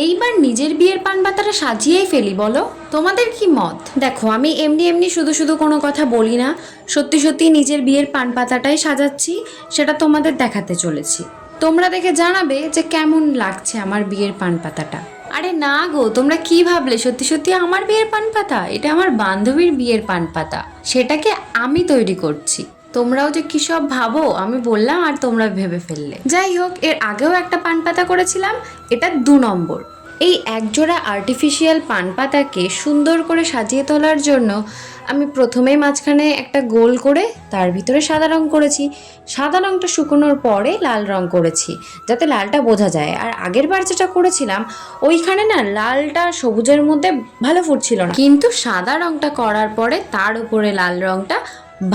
এইবার নিজের বিয়ের পান পাতাটা সাজিয়েই ফেলি, বলো তোমাদের কি মত? দেখো, আমি এমনি এমনি শুধু শুধু কোনো কথা বলি না, সত্যি সত্যি নিজের বিয়ের পান পাতাটাই সাজাচ্ছি, সেটা তোমাদের দেখাতে চলেছি। তোমরা দেখে জানাবে যে কেমন লাগছে আমার বিয়ের পান পাতাটা। আরে না গো, তোমরা কি ভাবলে সত্যি সত্যি আমার বিয়ের পান পাতা? এটা আমার বান্ধবীর বিয়ের পান পাতা, সেটাকে আমি তৈরি করছি। তোমরাও যে কি সব ভাবো আমি বললাম আর তোমরা ভেবে ফেললে। যাই হোক, এর আগেও একটা পান পাতা করেছিলাম, এটা 2 নম্বর। এই একজোড়া আর্টিফিশিয়াল পান পাতাকে সুন্দর করে সাজিয়ে তোলার জন্য আমি প্রথমেই মাঝখানে একটা গোল করে তার ভিতরে সাদা রং করেছি। সাদা রংটা শুকোনোর পরে লাল রং করেছি, যাতে লালটা বোঝা যায়। আর আগের বার যেটা করেছিলাম ওইখানে না লালটা সবুজের মধ্যে ভালো ফুটছিল না, কিন্তু সাদা রংটা করার পরে তার উপরে লাল রংটা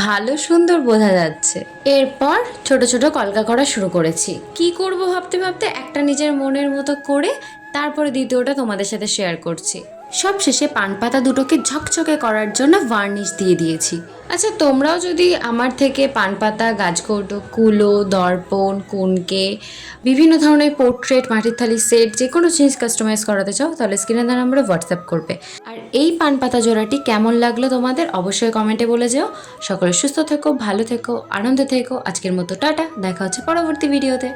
ভালো সুন্দর বোঝা যাচ্ছে। এরপর ছোট ছোট কলকা করা শুরু করেছি। কি করব ভাবতে ভাবতে একটা নিজের মনের মতো করে তারপরে দ্বিতীয়টা তোমাদের সাথে শেয়ার করছি। সব শেষে পান পাতা দুটোকে ঝকঝকে করার জন্য ভার্নিশ দিয়ে দিয়েছি। আচ্ছা, তোমরাও যদি আমার থেকে পান পাতা, গাছকৌটো, কুলো, দর্পণ, কুনকে, বিভিন্ন ধরনের পোর্ট্রেট, মাটির থালি সেট, যে কোনো জিনিস কাস্টমাইজ করাতে চাও তাহলে স্ক্রিনে দেওয়া নম্বরে হোয়াটসঅ্যাপ করবে। আর এই পান পাতা জোড়াটি কেমন লাগলো তোমাদের অবশ্যই কমেন্টে বলে যেও। সকলে সুস্থ থেকো, ভালো থেকো, আনন্দে থেকো। আজকের মতো টাটা, দেখা হচ্ছে পরবর্তী ভিডিওতে।